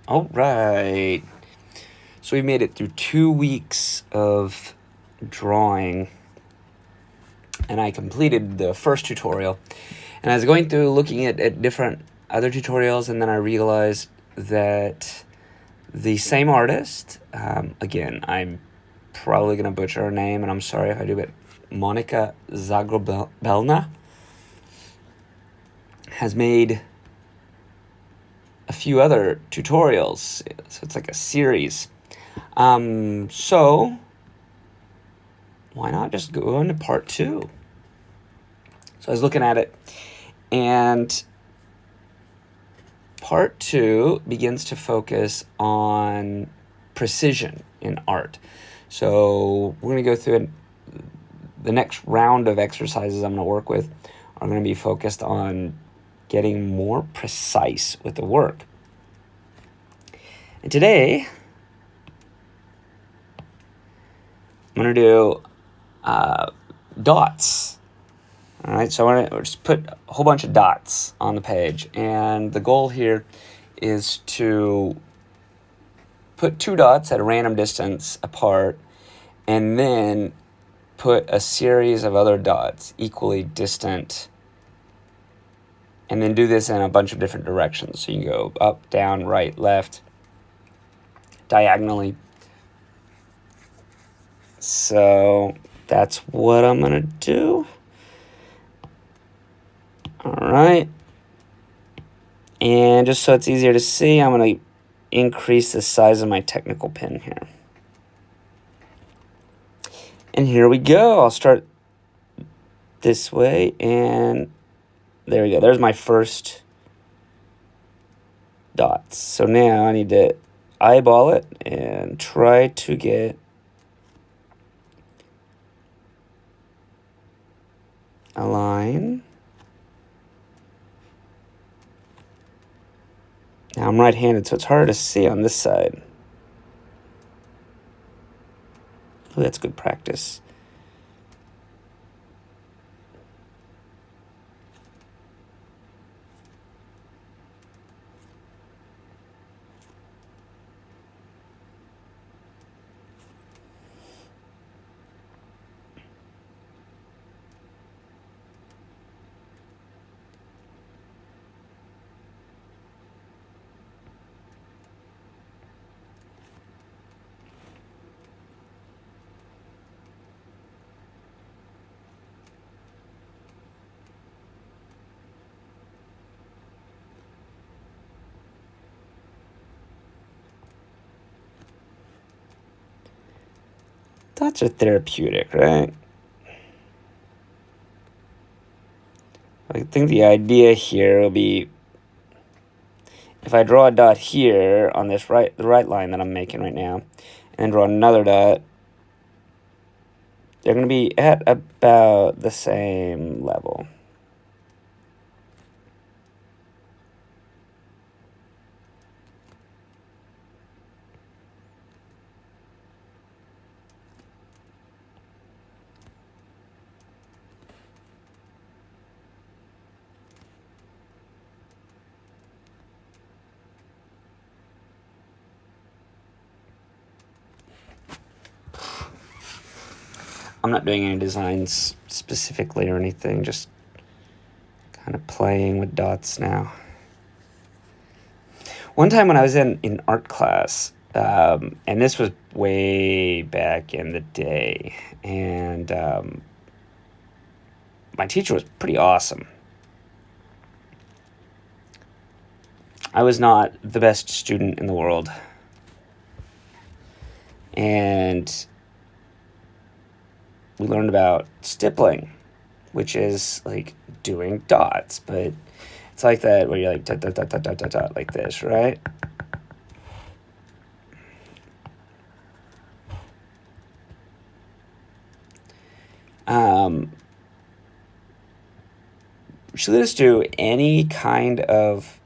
All right. So we made it through 2 weeks of drawing, and I completed the first tutorial. And I was going through looking at different other tutorials, and then I realized that the same artist, again, I'm probably going to butcher her name, and I'm sorry if I do, but Monika Zagrobelna has made a few other tutorials. So it's like a series. So why not just go into part 2? So I was looking at it, and part 2 begins to focus on precision in art. So we're going to go through it. The next round of exercises I'm going to work with are going to be focused on getting more precise with the work. And today, I'm going to do dots. All right, so I'm going to just put a whole bunch of dots on the page. And the goal here is to put 2 dots at a random distance apart, and then put a series of other dots equally distant, and then do this in a bunch of different directions. So you can go up, down, right, left, diagonally. So that's what I'm going to do. All right. And just so it's easier to see, I'm going to increase the size of my technical pen here. And here we go. I'll start this way, and there we go. There's my first dots. So now I need to eyeball it and try to get a line. Now I'm right-handed, so it's harder to see on this side. Oh, that's good practice. Dots are therapeutic, right? I think the idea here will be, if I draw a dot here on this the right line that I'm making right now, and draw another dot, they're going to be at about the same level. I'm not doing any designs specifically or anything, just kind of playing with dots now. One time when I was in art class, and this was way back in the day, and my teacher was pretty awesome. I was not the best student in the world, and we learned about stippling, which is like doing dots, but it's like that where you're like dot, dot, dot, dot, dot, dot, dot, like this, right? She let us do any kind of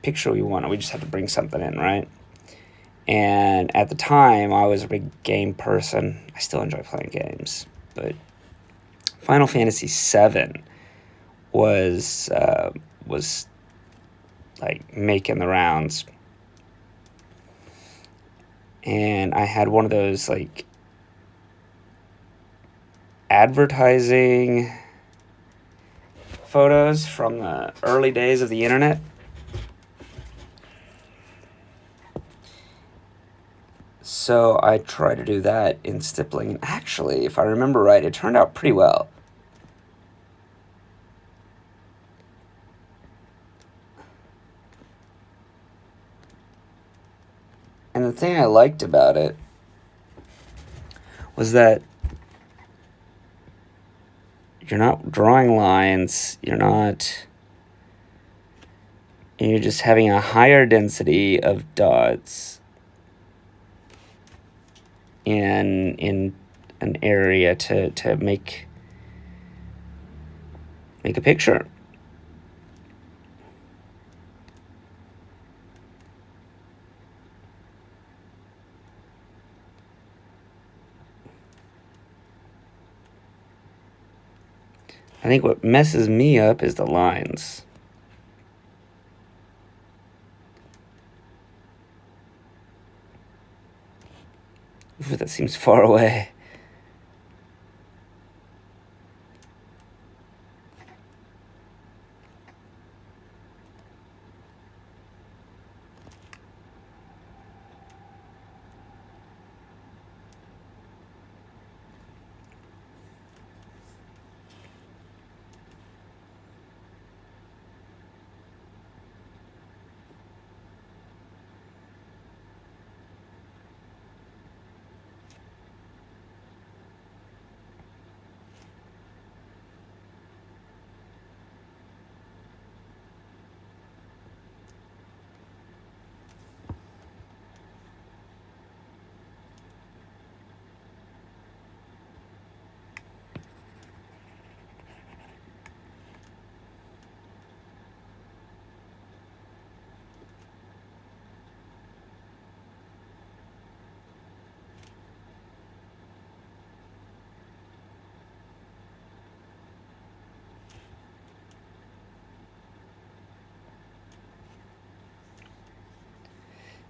picture we wanted. We just had to bring something in, right? And at the time, I was a big game person. I still enjoy playing games, but Final Fantasy VII was like making the rounds. and I had one of those like advertising photos from the early days of the internet. So I tried to do that in stippling, and actually, if I remember right, it turned out pretty well. And the thing I liked about it was that you're not drawing lines, you're just having a higher density of dots in an area to make a picture. I think what messes me up is the lines. Ooh, that seems far away.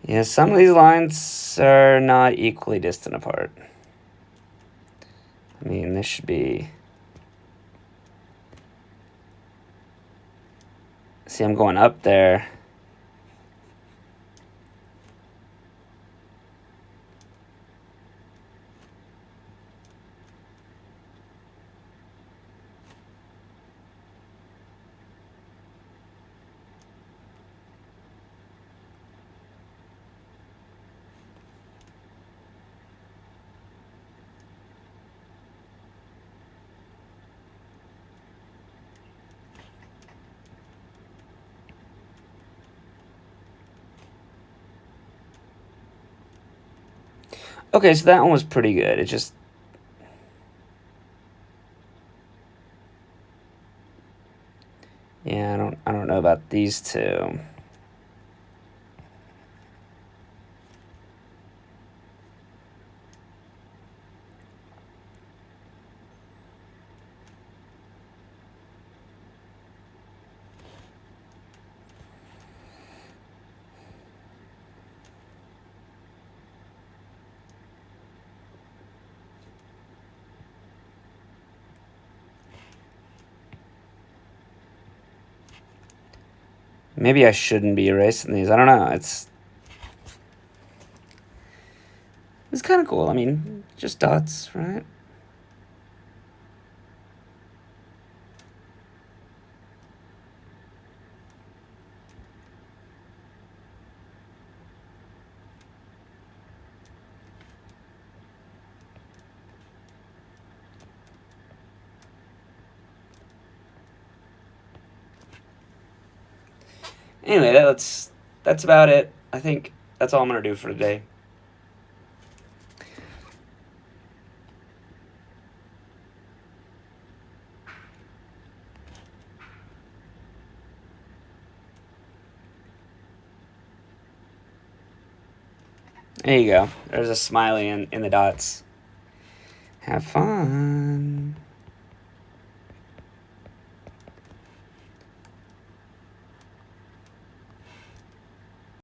Yeah, some of these lines are not equally distant apart. I mean, this should be... See, I'm going up there. Okay, so that one was pretty good. It just... Yeah, I don't know about these two. Maybe I shouldn't be erasing these. I don't know. It's kind of cool. I mean, just dots, right? Anyway, that's about it. I think that's all I'm going to do for today. There you go. There's a smiley in the dots. Have fun.